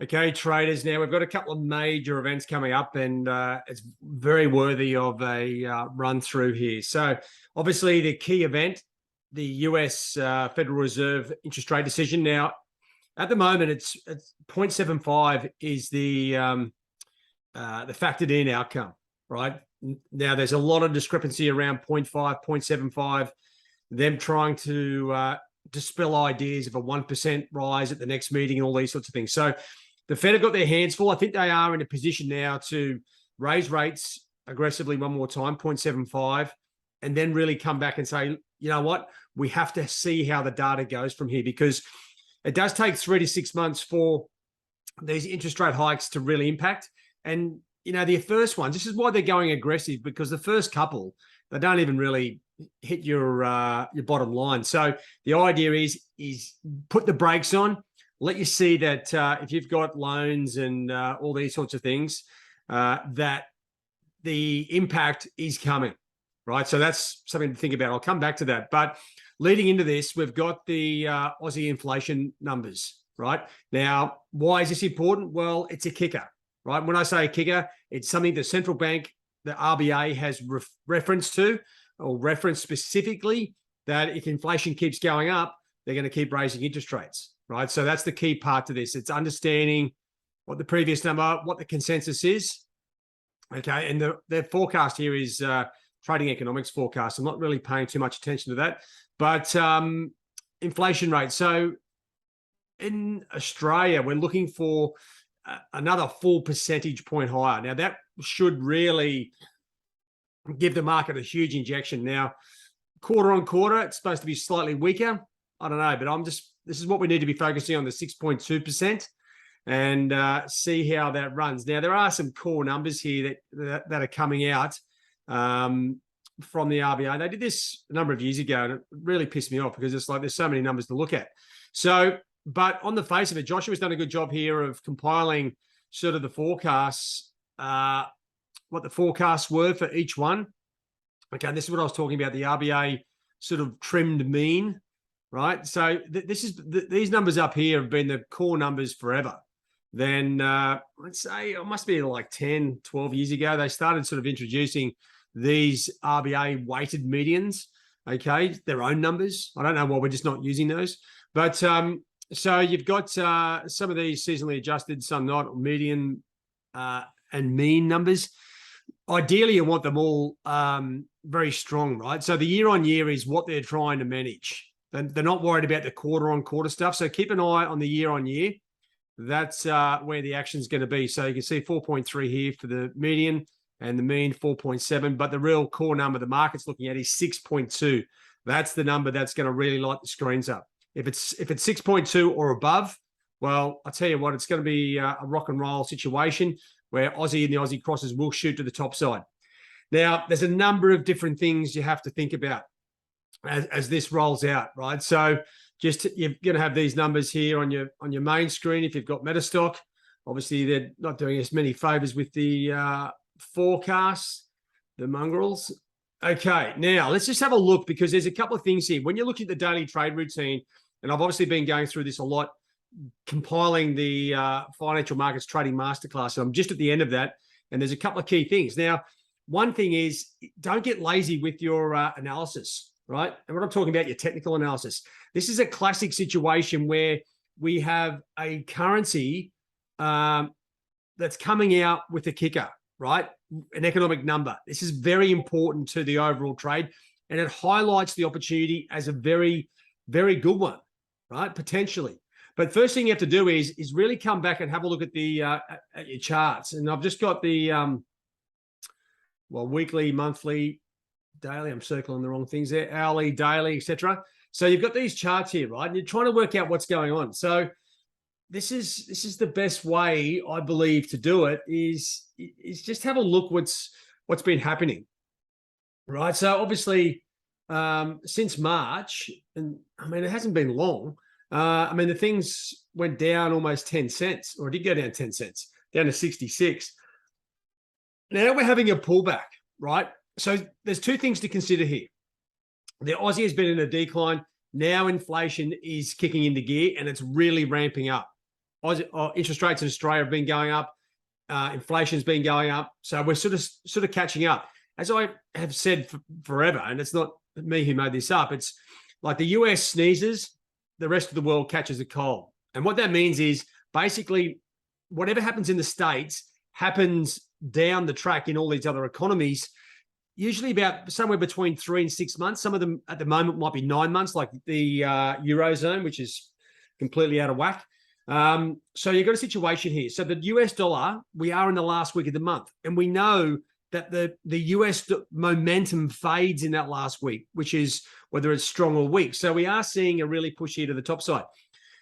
Okay, traders. Now we've got a couple of major events coming up, and it's very worthy of a run through here. So, obviously, the key event, the US Federal Reserve interest rate decision. Now, at the moment, it's 0.75 is the factored in outcome, right? Now, there's a lot of discrepancy around 0.5, 0.75. Them trying to dispel ideas of a 1% rise at the next meeting and all these sorts of things. So the Fed have got their hands full. I think they are in a position now to raise rates aggressively one more time, 0.75, and then really come back and say, you know what, we have to see how the data goes from here, because it does take 3 to 6 months for these interest rate hikes to really impact. And, you know, the first ones, this is why they're going aggressive, because the first couple, they don't even really hit your bottom line. So the idea is put the brakes on, let you see that if you've got loans and all these sorts of things, that the impact is coming, right? So that's something to think about. I'll come back to that. But leading into this, we've got the Aussie inflation numbers, right? Now, why is this important? Well, it's a kicker, right? When I say a kicker, it's something the central bank, the RBA, has reference to, or reference specifically, that if inflation keeps going up, they're going to keep raising interest rates, right? So that's the key part to this. It's understanding what the previous number, what the consensus is, okay? And the forecast here is trading economics forecast. I'm not really paying too much attention to that, but inflation rate. So in Australia, we're looking for another full percentage point higher. Now, that should really give the market a huge injection. Now, quarter on quarter, it's supposed to be slightly weaker. I don't know, but this is what we need to be focusing on, the 6.2%, and see how that runs. Now, there are some core numbers here that are coming out from the RBA. They did this a number of years ago, and it really pissed me off because it's like there's so many numbers to look at. So, but on the face of it, Joshua's done a good job here of compiling sort of the forecasts, what the forecasts were for each one. Okay, this is what I was talking about, the RBA sort of trimmed mean, right? So these numbers up here have been the core numbers forever. Then let's say it must be like 10, 12 years ago, they started sort of introducing these RBA weighted medians, okay, their own numbers. I don't know why we're just not using those. But so you've got some of these seasonally adjusted, some not, median and mean numbers. Ideally, you want them all very strong, right? So the year on year is what they're trying to manage. They're not worried about the quarter on quarter stuff. So keep an eye on the year on year. That's where the action is going to be. So you can see 4.3 here for the median and the mean 4.7. But the real core number the market's looking at is 6.2. That's the number that's going to really light the screens up. If it's 6.2 or above, well, I'll tell you what, it's going to be a rock and roll situation where Aussie and the Aussie crosses will shoot to the top side. Now, there's a number of different things you have to think about as this rolls out, right? So just you're going to have these numbers here on your main screen if you've got Metastock. Obviously, they're not doing us many favors with the forecasts, the mongrels. Okay, now let's just have a look, because there's a couple of things here. When you're looking at the daily trade routine, and I've obviously been going through this a lot, compiling the financial markets trading masterclass. So I'm just at the end of that, and there's a couple of key things. Now, one thing is, don't get lazy with your analysis, right? And what I'm talking about, your technical analysis. This is a classic situation where we have a currency that's coming out with a kicker, right? An economic number. This is very important to the overall trade, and it highlights the opportunity as a very, very good one, right? Potentially. But first thing you have to do is really come back and have a look at the at your charts. And I've just got the weekly, monthly, daily. I'm circling the wrong things there. Hourly, daily, etc. So you've got these charts here, right? And you're trying to work out what's going on. So this is the best way, I believe, to do it is just have a look what's been happening, right? So obviously, since March, and I mean it hasn't been long. I mean, the things went down almost 10 cents, or it did go down 10 cents, down to 66. Now we're having a pullback, right? So there's two things to consider here. The Aussie has been in a decline. Now inflation is kicking into gear, and it's really ramping up, interest rates in Australia have been going up. Inflation's been going up. So we're sort of catching up. As I have said forever, and it's not me who made this up, it's like the US sneezes, the rest of the world catches a cold. And what that means is basically whatever happens in the States happens down the track in all these other economies, usually about somewhere between 3 and 6 months. Some of them at the moment might be 9 months, like the Eurozone, which is completely out of whack. So you've got a situation here. So the US dollar, we are in the last week of the month, and we know that the US momentum fades in that last week, which is whether it's strong or weak. So we are seeing a really push here to the top side.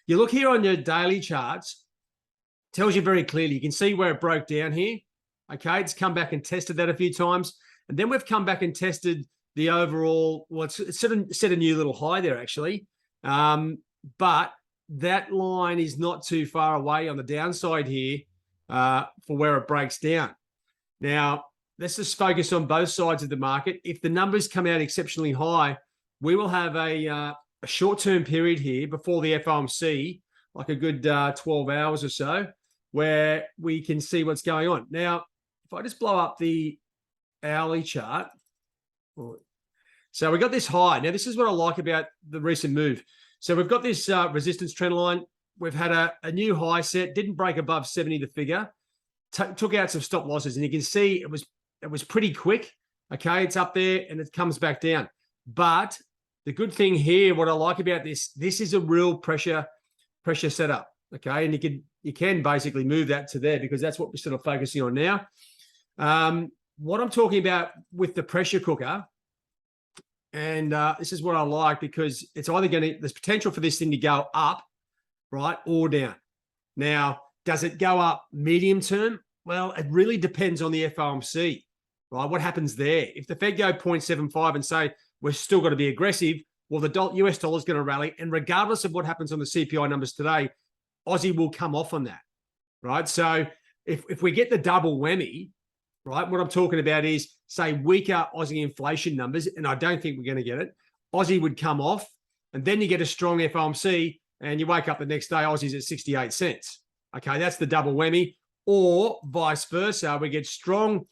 You look here on your daily charts, tells you very clearly. You can see where it broke down here. Okay, it's come back and tested that a few times. And then we've come back and tested the overall, well, it's set a new little high there, actually. But that line is not too far away on the downside here for where it breaks down. Now, let's just focus on both sides of the market. If the numbers come out exceptionally high, we will have a short-term period here before the FOMC, like a good 12 hours or so, where we can see what's going on. Now, if I just blow up the hourly chart. So we got this high. Now, this is what I like about the recent move. So we've got this resistance trend line. We've had a new high set, didn't break above 70 the figure, took out some stop losses, and you can see it was pretty quick. Okay, it's up there and it comes back down. But the good thing here, what I like about this is a real pressure setup. Okay, and you can basically move that to there because that's what we're sort of focusing on now. What I'm talking about with the pressure cooker, and this is what I like because it's either there's potential for this thing to go up, right, or down. Now, does it go up medium term? Well, it really depends on the FOMC, right? What happens there? If the Fed go 0.75 and say, we're still got to be aggressive, well, the US dollar is going to rally. And regardless of what happens on the CPI numbers today, Aussie will come off on that, right? So if we get the double whammy, right, what I'm talking about is, say, weaker Aussie inflation numbers, and I don't think we're going to get it, Aussie would come off, and then you get a strong FOMC, and you wake up the next day, Aussie's at 68 cents. Okay, that's the double whammy. Or vice versa, we get strong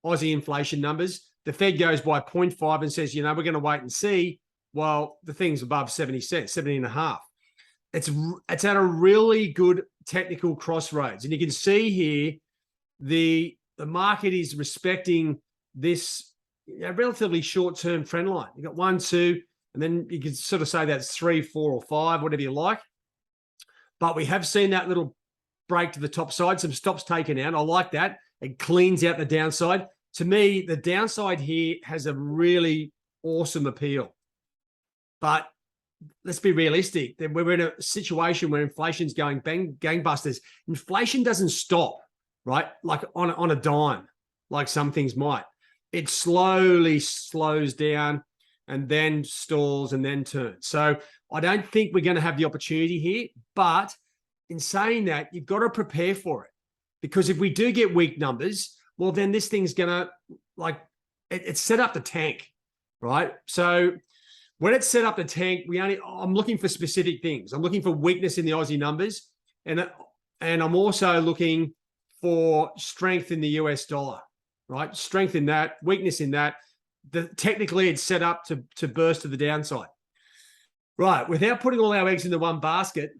Aussie inflation numbers, the Fed goes by 0.5 and says, we're going to wait and see. Well, the thing's above 70 cents, 70 and a half. It's at a really good technical crossroads. And you can see here the market is respecting this relatively short-term trend line. You got 1, 2, and then you can sort of say that's 3, 4, or 5, whatever you like. But we have seen that little break to the top side, some stops taken out. I like that. It cleans out the downside. To me, the downside here has a really awesome appeal. But let's be realistic. We're in a situation where inflation's going gangbusters. Inflation doesn't stop, right? Like on a dime, like some things might. It slowly slows down and then stalls and then turns. So I don't think we're going to have the opportunity here. But in saying that, you've got to prepare for it. Because if we do get weak numbers, well, then this thing's going to, it's set up the tank, right? So when it's set up the tank, I'm looking for specific things. I'm looking for weakness in the Aussie numbers, and I'm also looking for strength in the US dollar, right? Strength in that, weakness in that. Technically, it's set up to burst to the downside. Right, without putting all our eggs into one basket,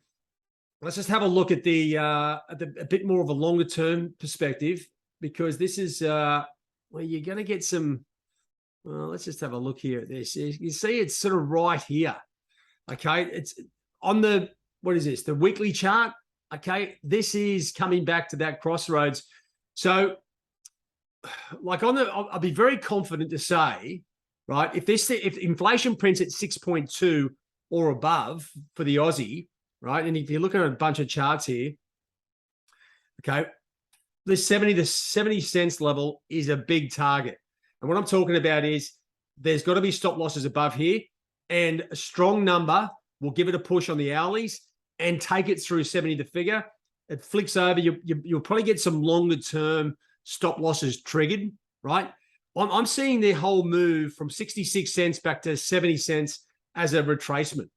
let's just have a look at a bit more of a longer term perspective, because this is where you're going to get some. Well, let's just have a look here at this. You see, it's sort of right here. Okay, it's on the, what is this? The weekly chart. Okay, this is coming back to that crossroads. So, I'll be very confident to say, right, if inflation prints at 6.2 or above for the Aussie, right, and if you look at a bunch of charts here, okay, the 70 cents level is a big target. And what I'm talking about is there's got to be stop losses above here, and a strong number will give it a push on the hourlies and take it through 70 the figure. It flicks over. You'll probably get some longer term stop losses triggered, right? I'm seeing the whole move from 66 cents back to 70 cents as a retracement,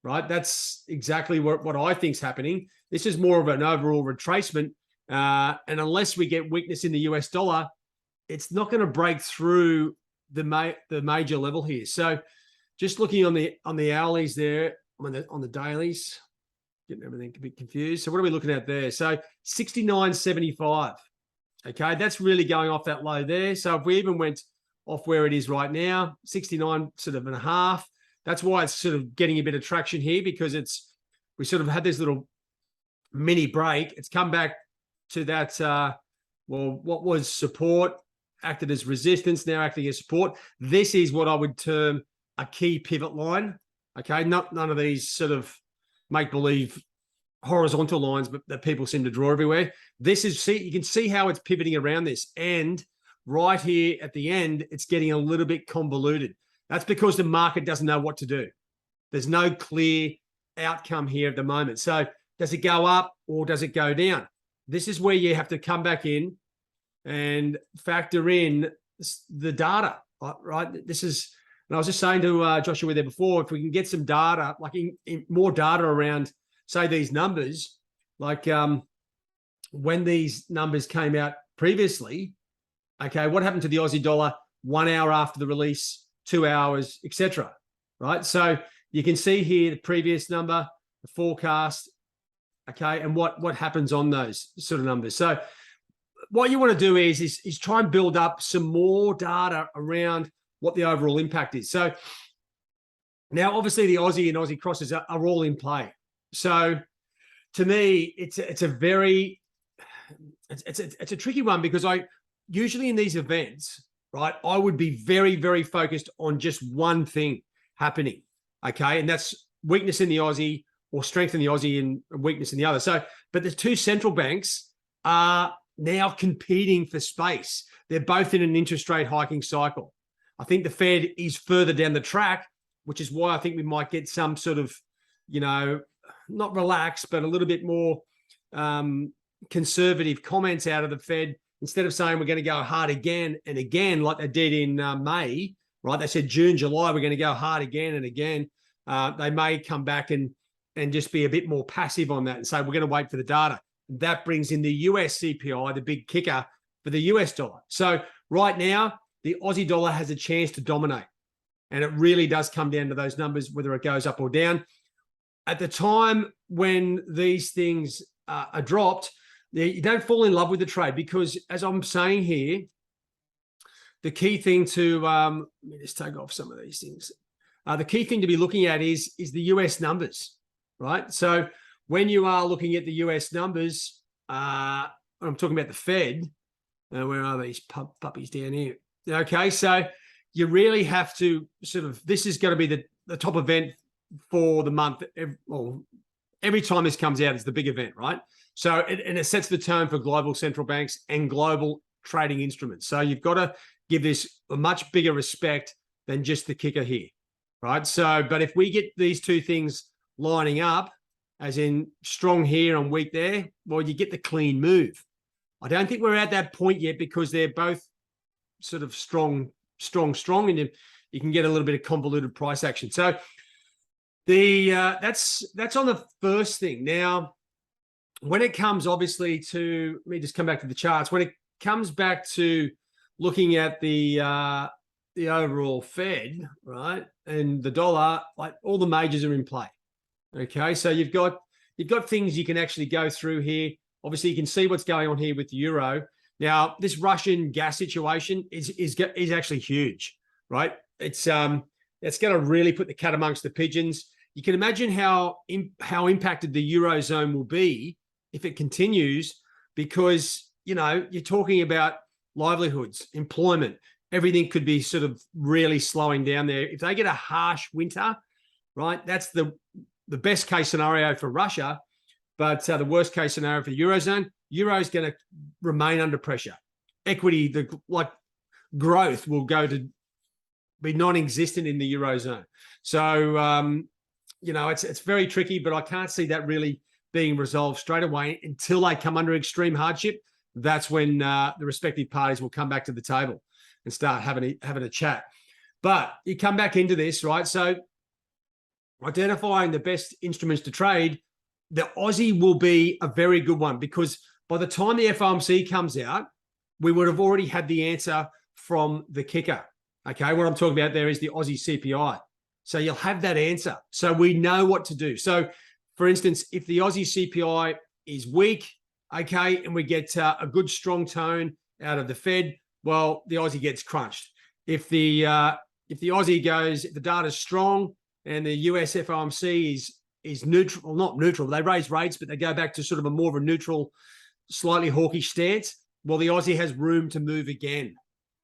right? That's exactly what I think is happening. This is more of an overall retracement. And unless we get weakness in the US dollar, it's not going to break through the major level here. So just looking on the hourlies there, on the dailies, getting everything a bit confused. So what are we looking at there? So 69.75. Okay, that's really going off that low there. So if we even went off where it is right now, 69 sort of and a half, that's why it's sort of getting a bit of traction here, because we sort of had this little mini break. It's come back to that, well, what was support, acted as resistance, now acting as support. This is what I would term a key pivot line. Okay, none of these sort of make-believe horizontal lines, but that people seem to draw everywhere. This is, see, you can see how it's pivoting around this. And right here at the end, it's getting a little bit convoluted. That's because the market doesn't know what to do. There's no clear outcome here at the moment. So does it go up or does it go down? This is where you have to come back in and factor in the data, right? This is, and I was just saying to Joshua there before, if we can get some data, like more data around, say, these numbers, like when these numbers came out previously, okay, what happened to the Aussie dollar 1 hour after the release, 2 hours, etc. Right? So you can see here the previous number, the forecast, okay, and what happens on those sort of numbers. So what you want to do is try and build up some more data around what the overall impact is. So now, obviously, the Aussie and Aussie crosses are all in play. So to me, it's a tricky one, because I usually in these events, right, I would be very, very focused on just one thing happening, okay, and that's weakness in the Aussie or strength in the Aussie and weakness in the other. So, but the two central banks are now competing for space. They're both in an interest rate hiking cycle. I think the Fed is further down the track, which is why I think we might get some sort of, you know, not relaxed, but a little bit more conservative comments out of the Fed. Instead of saying we're going to go hard again and again, like they did in May, right? They said June, July, we're going to go hard again and again. They may come back and just be a bit more passive on that and say, we're going to wait for the data. That brings in the US CPI, the big kicker for the US dollar. So right now, the Aussie dollar has a chance to dominate. And it really does come down to those numbers, whether it goes up or down. At the time when these things are dropped, you don't fall in love with the trade, because as I'm saying here, the key thing to, let me just take off some of these things. The key thing to be looking at is the US numbers, right? So when you are looking at the US numbers, I'm talking about the Fed. Where are these puppies down here? Okay, so you really have to sort of, this is going to be the top event for the month. Every time this comes out, it's the big event, right? So, and it sets the tone for global central banks and global trading instruments. So you've got to give this a much bigger respect than just the kicker here, right? So, but if we get these two things lining up, as in strong here and weak there, well, you get the clean move. I don't think we're at that point yet, because they're both sort of strong, and you can get a little bit of convoluted price action. So that's on the first thing. Now, when it comes obviously to, let me just come back to the charts. When it comes back to looking at the overall Fed, right, and the dollar, like all the majors are in play. Okay, so you've got things you can actually go through here. Obviously, you can see what's going on here with the euro. Now, this Russian gas situation is actually huge, right? It's going to really put the cat amongst the pigeons. You can imagine how impacted the eurozone will be if it continues, because you're talking about livelihoods, employment, everything could be sort of really slowing down there. If they get a harsh winter, right, that's the best case scenario for Russia, but the worst case scenario for the eurozone. Euro is going to remain under pressure. Equity, like growth, will go to be non-existent in the eurozone. So it's very tricky, but I can't see that really being resolved straight away until they come under extreme hardship. That's when the respective parties will come back to the table and start having a chat. But you come back into this, right? So identifying the best instruments to trade, the Aussie will be a very good one, because by the time the FOMC comes out, we would have already had the answer from the kicker. Okay, what I'm talking about there is the Aussie CPI. So you'll have that answer. So we know what to do. So for instance, if the Aussie CPI is weak, okay, and we get a good strong tone out of the Fed, well, the Aussie gets crunched. If the Aussie goes, if the data is strong and the US FOMC is neutral, not neutral, they raise rates, but they go back to sort of a more of a neutral, slightly hawkish stance, well, the Aussie has room to move again,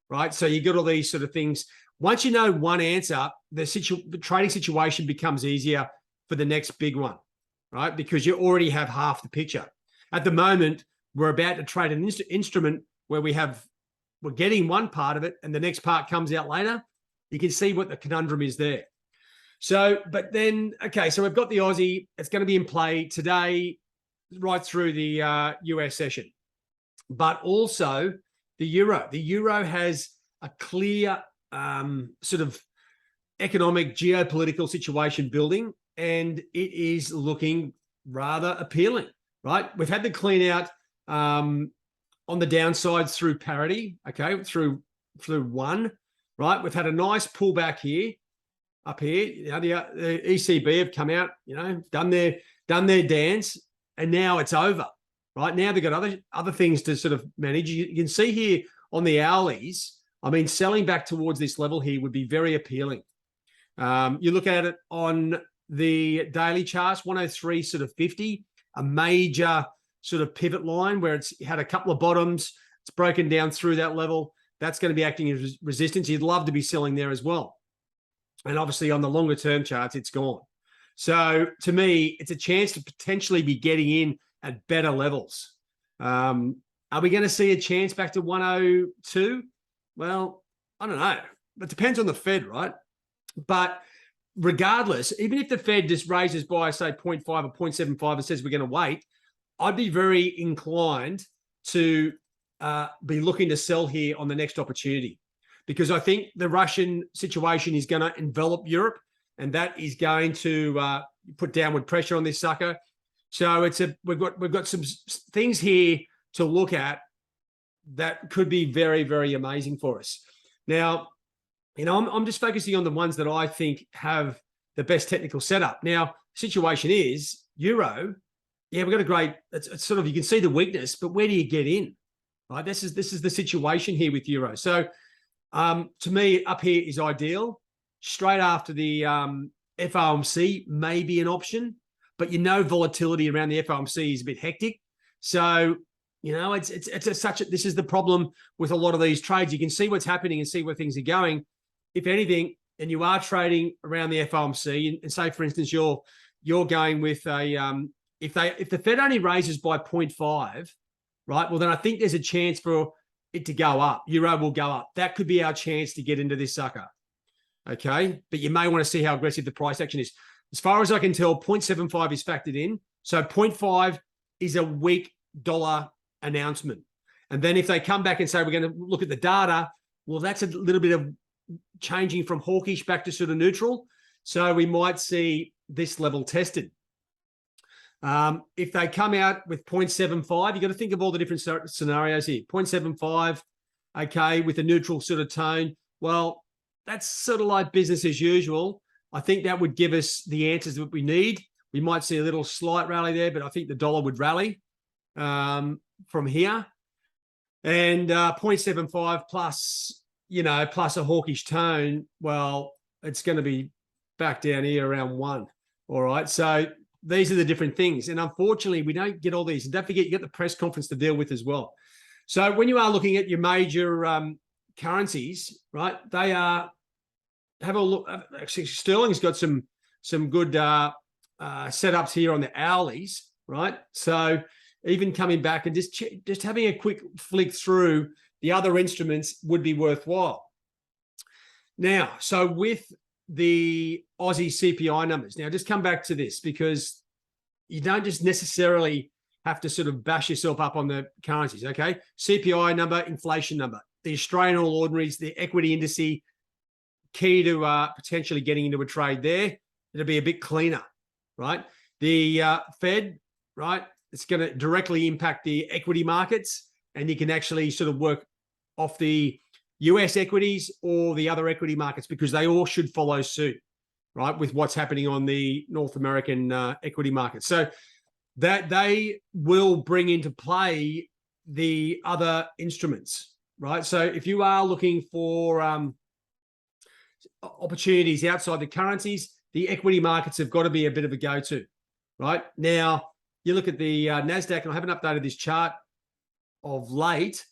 right? So you got all these sort of things. Once you know one answer, the trading situation becomes easier for the next big one, right? Because you already have half the picture. At the moment, we're about to trade an instrument where we're getting one part of it and the next part comes out later. You can see what the conundrum is there. So, but then, okay, so we've got the Aussie. It's going to be in play today right through the US session. But also the euro. The euro has a clear sort of economic geopolitical situation building, and it is looking rather appealing, right? We've had the clean out on the downside through parity, okay, through one, right? We've had a nice pullback here, up here. You know, the ECB have come out, you know, done their dance, and now it's over. Right now, they've got other things to sort of manage. You can see here on the hourlies, I mean, selling back towards this level here would be very appealing. You look at it on the daily charts, 103 sort of 50, a major sort of pivot line where it's had a couple of bottoms. It's broken down through that level. That's going to be acting as resistance. You'd love to be selling there as well. And obviously on the longer term charts, it's gone. So to me, it's a chance to potentially be getting in at better levels. Are we going to see a chance back to 102? Well, I don't know. It depends on the Fed, right? But regardless, even if the Fed just raises by, say, 0.5 or 0.75 and says we're going to wait, I'd be very inclined to be looking to sell here on the next opportunity, because I think the Russian situation is going to envelop Europe, and that is going to put downward pressure on this sucker. So we've got some things here to look at that could be very, very amazing for us. Now, you know, I'm just focusing on the ones that I think have the best technical setup. Now, situation is euro. Yeah, we've got a great. It's sort of, you can see the weakness, but where do you get in? Right. This is the situation here with euro. So, to me, up here is ideal. Straight after the FOMC may be an option. But you know, volatility around the FOMC is a bit hectic. So, you know, this is the problem with a lot of these trades. You can see what's happening and see where things are going. If anything, and you are trading around the FOMC, and say, for instance, you're going with a if the Fed only raises by 0.5, right? Well, then I think there's a chance for it to go up. Euro will go up. That could be our chance to get into this sucker. Okay, but you may want to see how aggressive the price action is. As far as I can tell, 0.75 is factored in. So 0.5 is a weak dollar announcement. And then if they come back and say, we're going to look at the data, well, that's a little bit of changing from hawkish back to sort of neutral. So we might see this level tested. If they come out with 0.75, you've got to think of all the different scenarios here. 0.75, okay, with a neutral sort of tone. Well, that's sort of like business as usual. I think that would give us the answers that we need. We might see a little slight rally there, but I think the dollar would rally from here. And 0.75 plus, you know, plus a hawkish tone, well, it's going to be back down here around 1. All right. So these are the different things. And unfortunately, we don't get all these. And don't forget, you got the press conference to deal with as well. So when you are looking at your major currencies, right, they are, have a look. Actually, Sterling's got some good setups here on the hourlies, right? So even coming back and just having a quick flick through the other instruments would be worthwhile. Now, so with the Aussie CPI numbers, now just come back to this, because you don't just necessarily have to sort of bash yourself up on the currencies, okay? CPI number, inflation number, the Australian All Ordinaries, the equity indice, key to potentially getting into a trade there. it'll be a bit cleaner, right? The Fed, right, it's going to directly impact the equity markets, and you can actually sort of work off the US equities or the other equity markets because they all should follow suit, right, with what's happening on the North American equity market. So that they will bring into play the other instruments, right? So if you are looking for opportunities outside the currencies, the equity markets have got to be a bit of a go-to, right? Now, you look at the NASDAQ, and I haven't updated this chart of late.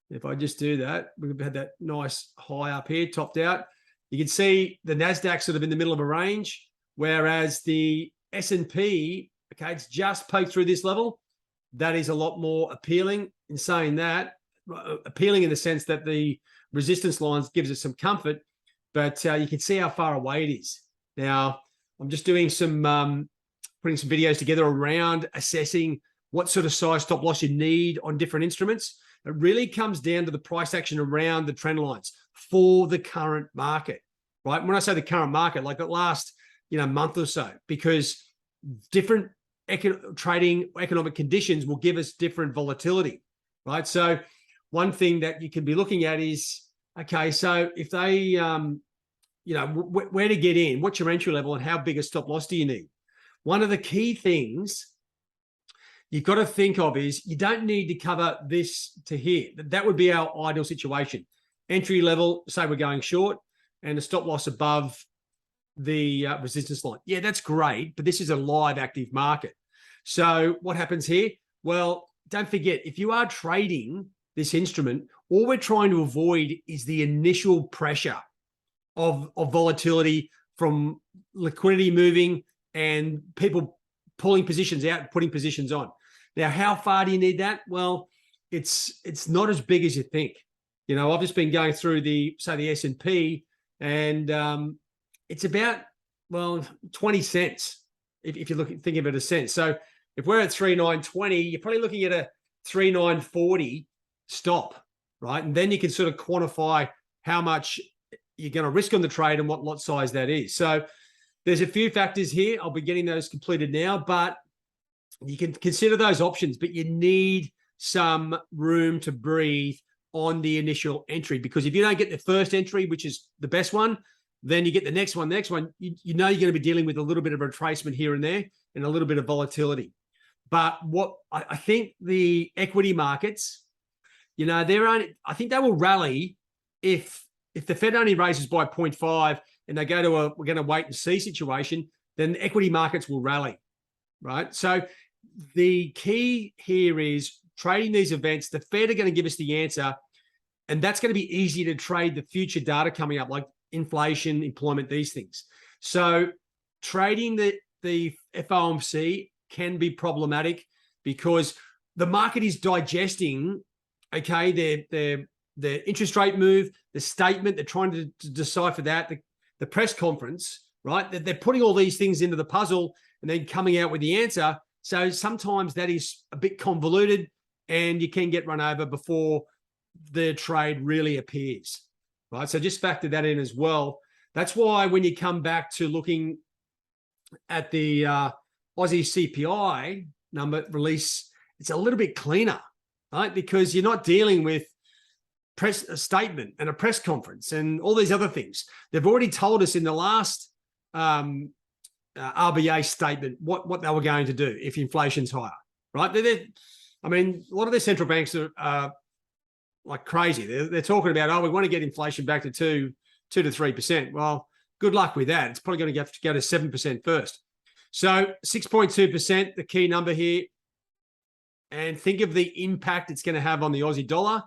If I just do that, we've had that nice high up here, topped out. You can see the NASDAQ sort of in the middle of a range, whereas the S&P, okay, it's just poked through this level. That is a lot more appealing. In saying that, appealing in the sense that the resistance lines gives us some comfort, but you can see how far away it is. Now, I'm just doing some, putting some videos together around assessing what sort of size stop loss you need on different instruments. It really comes down to the price action around the trend lines for the current market, right? When I say the current market, like the last, month or so, because different trading economic conditions will give us different volatility, right? So one thing that you can be looking at is, okay, so if they, where to get in, what's your entry level and how big a stop loss do you need? One of the key things you've got to think of is you don't need to cover this to here. That would be our ideal situation. Entry level, say we're going short, and a stop loss above the resistance line. Yeah, that's great, but this is a live active market. So what happens here? Well, don't forget, if you are trading this instrument, all we're trying to avoid is the initial pressure of volatility from liquidity moving and people pulling positions out and putting positions on. Now, how far do you need that? Well, it's not as big as you think. I've just been going through the S&P, and it's about, 20 cents if you're thinking of it as cents. So if we're at 3,920, you're probably looking at a 3,940 stop, right? And then you can sort of quantify how much you're going to risk on the trade and what lot size that is. So there's a few factors here. I'll be getting those completed now, but you can consider those options, but you need some room to breathe on the initial entry, because if you don't get the first entry, which is the best one, then you get the next one, you know you're going to be dealing with a little bit of retracement here and there and a little bit of volatility. But what I think the equity markets, I think they will rally if the Fed only raises by 0.5 and they go to we're going to wait and see situation, then the equity markets will rally, right? So the key here is trading these events. The Fed are going to give us the answer, and that's going to be easy to trade the future data coming up, like inflation, employment, these things. So trading the FOMC can be problematic because the market is digesting, okay, their interest rate move, the statement, they're trying to decipher that, the press conference, right? They're putting all these things into the puzzle and then coming out with the answer. So sometimes that is a bit convoluted and you can get run over before the trade really appears, right? So just factor that in as well. That's why when you come back to looking at the Aussie CPI number release, it's a little bit cleaner, right? Because you're not dealing with a statement and a press conference and all these other things. They've already told us in the last RBA statement what they were going to do if inflation's higher, right? A lot of their central banks are like crazy. They're talking about, we want to get inflation back to 2 to 3%. Well, good luck with that. It's probably going to have to go to 7% first. So 6.2%, the key number here. And think of the impact it's going to have on the Aussie dollar.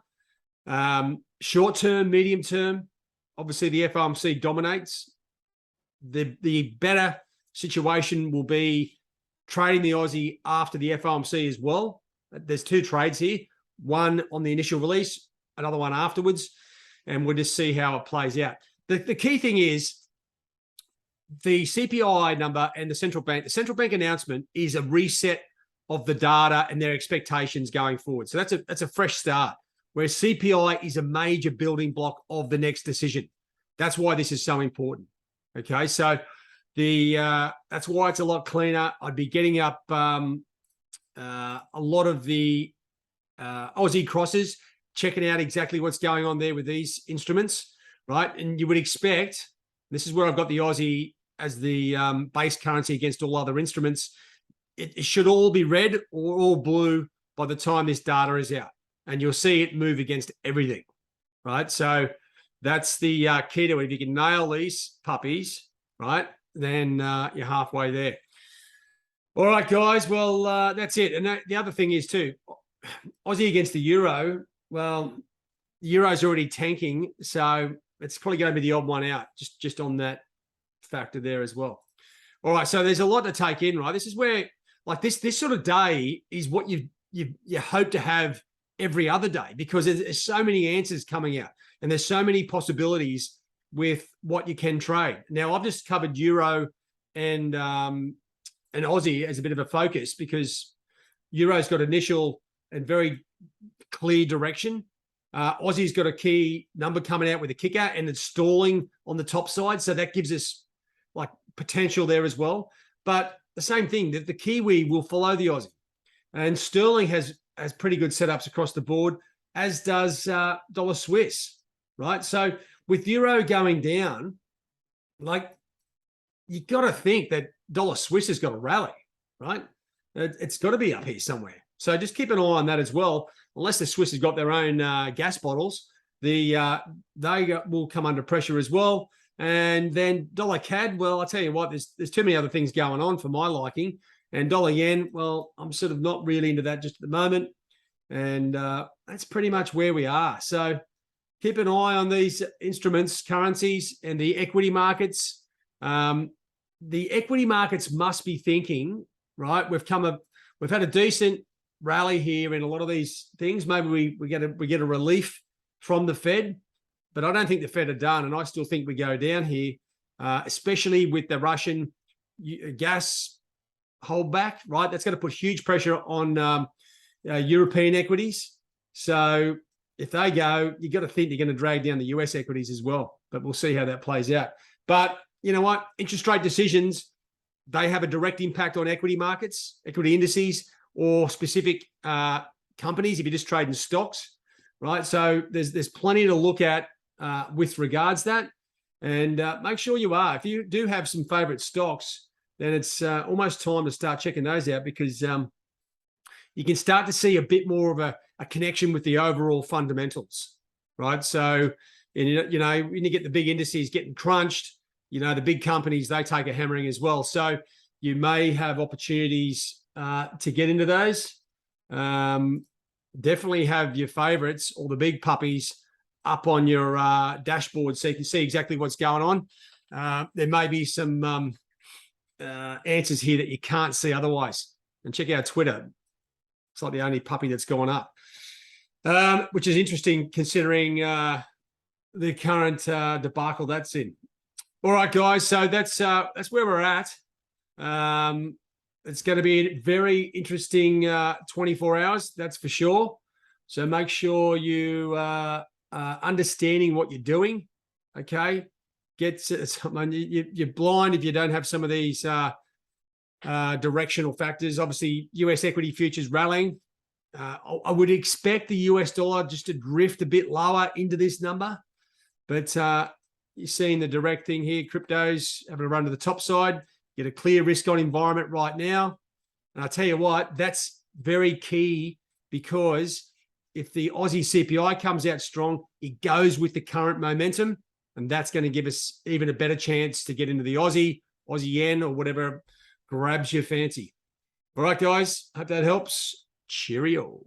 Short term, medium term, obviously the FOMC dominates. The better situation will be trading the Aussie after the FOMC as well. There's two trades here, one on the initial release, another one afterwards, and we'll just see how it plays out. The key thing is the CPI number and the central bank announcement is a reset of the data and their expectations going forward. So that's a fresh start, whereas CPI is a major building block of the next decision. That's why this is so important. Okay, so That's why it's a lot cleaner. I'd be getting up a lot of the Aussie crosses, checking out exactly what's going on there with these instruments, right? And you would expect, this is where I've got the Aussie as the base currency against all other instruments. It should all be red or all blue by the time this data is out, and you'll see it move against everything, right? So that's the key to it. If you can nail these puppies, right, then you're halfway there. All right, guys. Well, that's it. And the other thing is too, Aussie against the euro. Well, the euro's already tanking, so it's probably going to be the odd one out, just on that factor there as well. All right, so there's a lot to take in, right? This is where, like, this sort of day is what you hope to have every other day, because there's so many answers coming out and there's so many possibilities with what you can trade. Now, I've just covered euro and Aussie as a bit of a focus, because euro's got initial and very clear direction. Aussie's got a key number coming out with a kicker, and it's stalling on the top side, so that gives us like potential there as well. But the same thing, that the Kiwi will follow the Aussie, and sterling has pretty good setups across the board, as does dollar Swiss, right? So with euro going down, like, you got to think that dollar Swiss has got to rally, right? It's got to be up here somewhere. So just keep an eye on that as well. Unless the Swiss has got their own gas bottles, they will come under pressure as well. And then dollar CAD, well, I'll tell you what, there's too many other things going on for my liking. And dollar yen, well, I'm sort of not really into that just at the moment. And that's pretty much where we are. So keep an eye on these instruments, currencies, and the equity markets. The equity markets must be thinking, right? We've had a decent rally here in a lot of these things. Maybe we get a relief from the Fed, but I don't think the Fed are done, and I still think we go down here, especially with the Russian gas holdback, right? That's going to put huge pressure on European equities. So if they go, you got to think they're going to drag down the US equities as well, but we'll see how that plays out. But you know what? Interest rate decisions, they have a direct impact on equity markets, equity indices, or specific companies if you're just trading stocks, right? So there's plenty to look at with regards to that. And make sure you are. If you do have some favorite stocks, then it's almost time to start checking those out, because you can start to see a bit more of a connection with the overall fundamentals, right? So, when you get the big indices getting crunched, the big companies, they take a hammering as well. So you may have opportunities to get into those. Definitely have your favorites or the big puppies up on your dashboard, so you can see exactly what's going on. There may be some answers here that you can't see otherwise. And check out Twitter. It's like the only puppy that's gone up, which is interesting considering the current debacle that's in. All right, guys. So that's where we're at. It's going to be a very interesting 24 hours, that's for sure. So make sure you understanding what you're doing. Okay, you're blind if you don't have some of these directional factors. Obviously, US equity futures rallying. I would expect the US dollar just to drift a bit lower into this number, but you're seeing the direct thing here. Cryptos having a run to the top side. Get a clear risk on environment right now. And I'll tell you what, that's very key, because if the Aussie CPI comes out strong, it goes with the current momentum, and that's going to give us even a better chance to get into the Aussie yen, or whatever grabs your fancy. All right, guys, hope that helps. Cheerio.